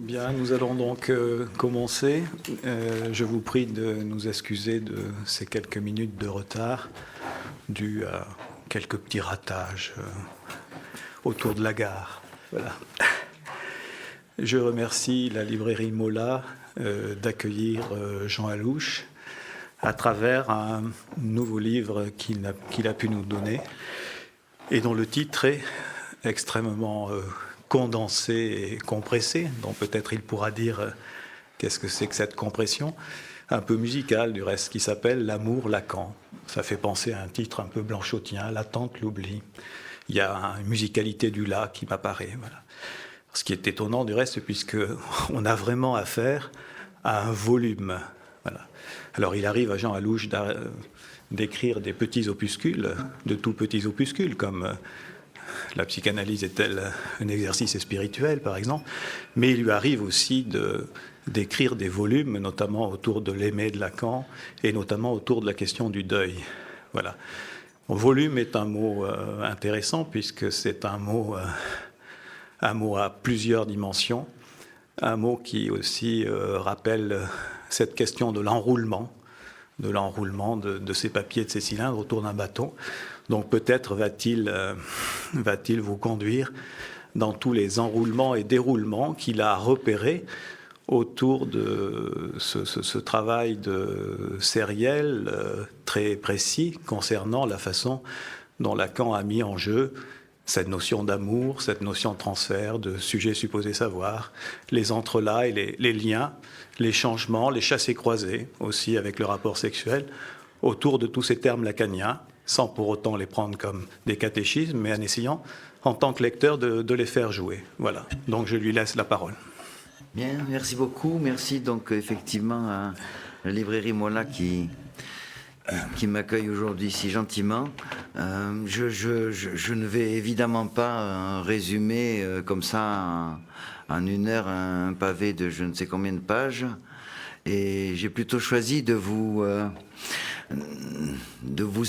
Bien, nous allons donc commencer. Je vous prie de nous excuser de ces quelques minutes de retard dû à quelques petits ratages autour de la gare. Voilà. Je remercie la librairie Mola d'accueillir Jean Alouche à travers un nouveau livre qu'il a pu nous donner et dont le titre est extrêmement condensé et compressé, dont peut-être il pourra dire qu'est-ce que c'est que cette compression, un peu musicale du reste, qui s'appelle L'amour Lacan. Ça fait penser à un titre un peu blanchotien, L'attente, l'oubli. Il y a une musicalité du la qui m'apparaît. Voilà. Ce qui est étonnant du reste, puisqu'on a vraiment affaire à un volume. Voilà. Alors il arrive à Jean Alouche d'écrire des petits opuscules, de tout petits opuscules, comme la psychanalyse est-elle un exercice spirituel, par exemple, mais il lui arrive aussi d'écrire des volumes, notamment autour de l'aimer de Lacan, et notamment autour de la question du deuil. Voilà. Volume est un mot intéressant, puisque c'est un mot à plusieurs dimensions, un mot qui aussi rappelle cette question de l'enroulement de ces papiers, de ces cylindres autour d'un bâton. Donc peut-être va-t-il vous conduire dans tous les enroulements et déroulements qu'il a repérés autour de ce travail de sériel très précis concernant la façon dont Lacan a mis en jeu cette notion d'amour, cette notion de transfert, de sujet supposé savoir, les entrelacs et les liens, les changements, les chassés-croisés aussi avec le rapport sexuel, autour de tous ces termes lacaniens, sans pour autant les prendre comme des catéchismes, mais en essayant, en tant que lecteur, de les faire jouer. Voilà, donc je lui laisse la parole. Bien, merci beaucoup. Merci donc effectivement à la librairie Mola qui m'accueille aujourd'hui si gentiment. Je ne vais évidemment pas résumer comme ça en une heure un pavé de je ne sais combien de pages. Et j'ai plutôt choisi de vous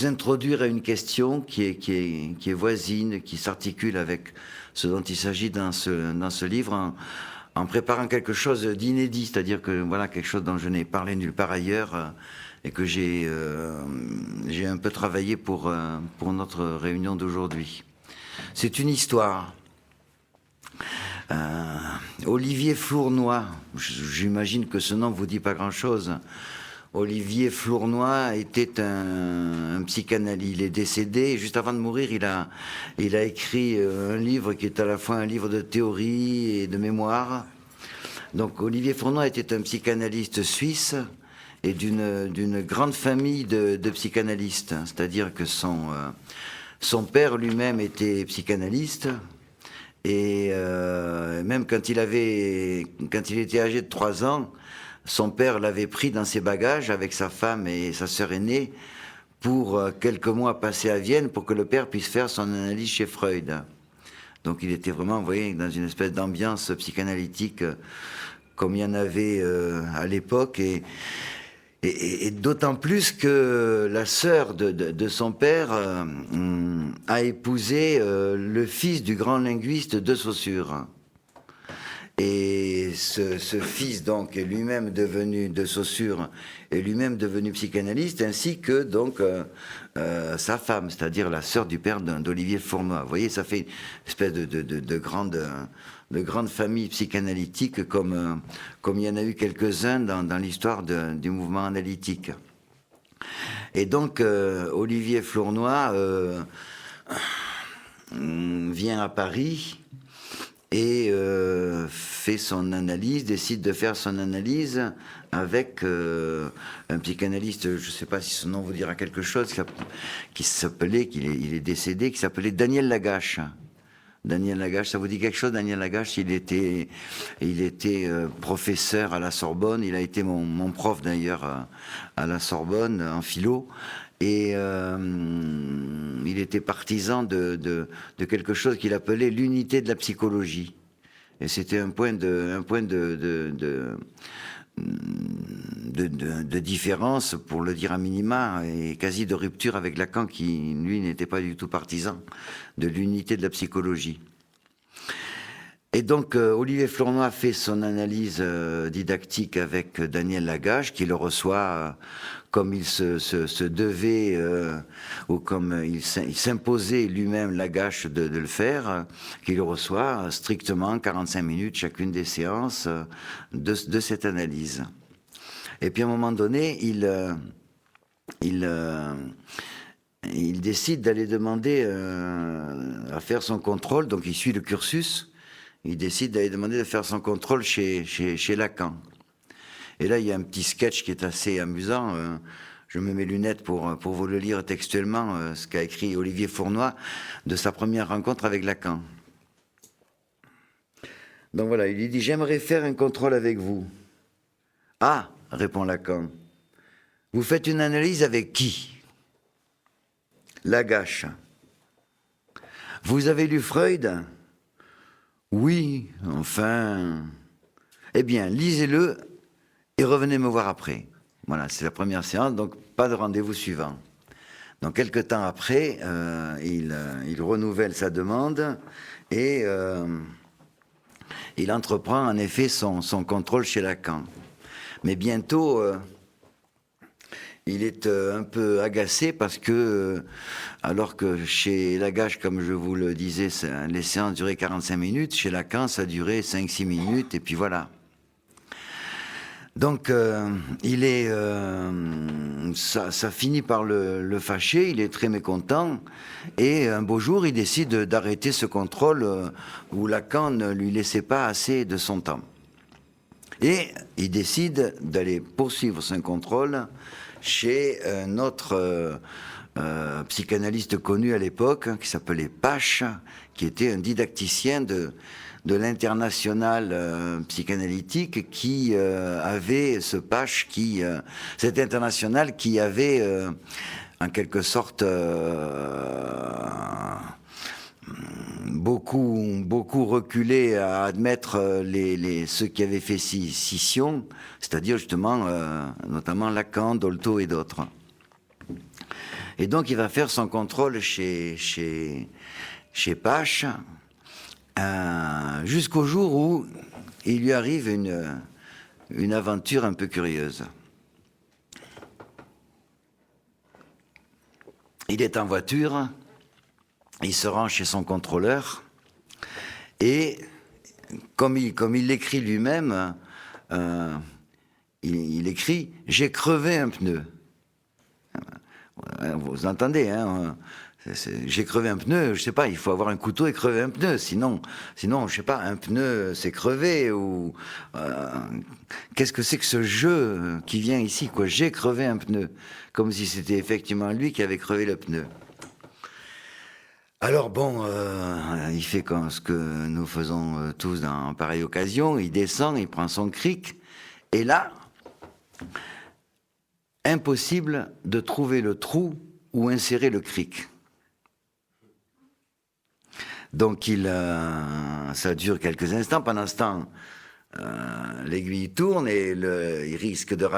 introduire à une question qui est voisine, qui s'articule avec ce dont il s'agit dans ce livre, en préparant quelque chose d'inédit, c'est-à-dire que voilà quelque chose dont je n'ai parlé nulle part ailleurs et que j'ai un peu travaillé pour notre réunion d'aujourd'hui. C'est une histoire. Olivier Flournoy, j'imagine que ce nom ne vous dit pas grand-chose. Olivier Flournoy était un psychanalyste. Il est décédé et juste avant de mourir, il a écrit un livre qui est à la fois un livre de théorie et de mémoire. Donc Olivier Flournoy était un psychanalyste suisse et d'une grande famille de psychanalystes. C'est-à-dire que son père lui-même était psychanalyste. Et même quand il était âgé de 3 ans, son père l'avait pris dans ses bagages avec sa femme et sa sœur aînée pour quelques mois passer à Vienne pour que le père puisse faire son analyse chez Freud. Donc il était vraiment, vous voyez, dans une espèce d'ambiance psychanalytique comme il y en avait à l'époque. Et d'autant plus que la sœur de son père a épousé le fils du grand linguiste de Saussure. Et ce fils, donc, est lui-même devenu de Saussure, est lui-même devenu psychanalyste, ainsi que donc sa femme, c'est-à-dire la sœur du père d'Olivier Flournoy. Vous voyez, ça fait une espèce de grande famille psychanalytique, comme il y en a eu quelques-uns dans l'histoire du mouvement analytique. Et donc, Olivier Flournoy vient à Paris et fait son analyse, décide de faire son analyse avec un psychanalyste, je ne sais pas si son nom vous dira quelque chose, il est décédé, qui s'appelait Daniel Lagache. Daniel Lagache, ça vous dit quelque chose, Daniel Lagache? Il était professeur à la Sorbonne, il a été mon prof d'ailleurs à la Sorbonne, en philo, et il était partisan de quelque chose qu'il appelait l'unité de la psychologie. Et c'était un point de différence, pour le dire à minima, et quasi de rupture avec Lacan, qui, lui, n'était pas du tout partisan de l'unité de la psychologie. Et donc, Olivier Flournoy fait son analyse didactique avec Daniel Lagache, qui le reçoit comme il se devait, ou comme il s'imposait lui-même, Lagache, de le faire, qui le reçoit strictement 45 minutes chacune des séances de cette analyse. Et puis, à un moment donné, il décide d'aller demander à faire son contrôle, donc il suit le cursus. Il décide d'aller demander de faire son contrôle chez Lacan. Et là, il y a un petit sketch qui est assez amusant. Je me mets mes lunettes pour vous le lire textuellement, ce qu'a écrit Olivier Flournoy de sa première rencontre avec Lacan. Donc voilà, il lui dit « J'aimerais faire un contrôle avec vous. »« Ah !» répond Lacan. « Vous faites une analyse avec qui ?»« Lagache. »« Vous avez lu Freud ?»« Oui, enfin... » « Eh bien, lisez-le et revenez me voir après. » Voilà, c'est la première séance, donc pas de rendez-vous suivant. Donc, quelque temps après, il renouvelle sa demande et il entreprend en effet son contrôle chez Lacan. Mais bientôt, il est un peu agacé parce que, alors que chez Lagache, comme je vous le disais, les séances duraient 45 minutes, chez Lacan, ça durait 5-6 minutes, et puis voilà. Donc, ça finit par le fâcher, il est très mécontent, et un beau jour, il décide d'arrêter ce contrôle où Lacan ne lui laissait pas assez de son temps. Et il décide d'aller poursuivre son contrôle chez un autre psychanalyste connu à l'époque, qui s'appelait Pache, qui était un didacticien de l'international psychanalytique, qui avait ce Pache, cet international qui avait en quelque sorte beaucoup reculé à admettre ceux qui avaient fait scission, c'est-à-dire justement notamment Lacan, Dolto et d'autres. Et donc il va faire son contrôle chez Pache, jusqu'au jour où il lui arrive une aventure un peu curieuse. Il est en voiture, il se rend chez son contrôleur, et comme il l'écrit lui-même, il écrit « J'ai crevé un pneu ». Vous entendez, hein, j'ai crevé un pneu, je sais pas, il faut avoir un couteau et crever un pneu, sinon, je sais pas, un pneu c'est crevé, ou qu'est-ce que c'est que ce jeu qui vient ici, quoi, j'ai crevé un pneu, comme si c'était effectivement lui qui avait crevé le pneu. Alors bon, il fait comme ce que nous faisons tous dans pareille occasion, il descend, il prend son cric, et là, impossible de trouver le trou où insérer le cric. Donc ça dure quelques instants. Pendant ce temps, l'aiguille tourne et il risque de rater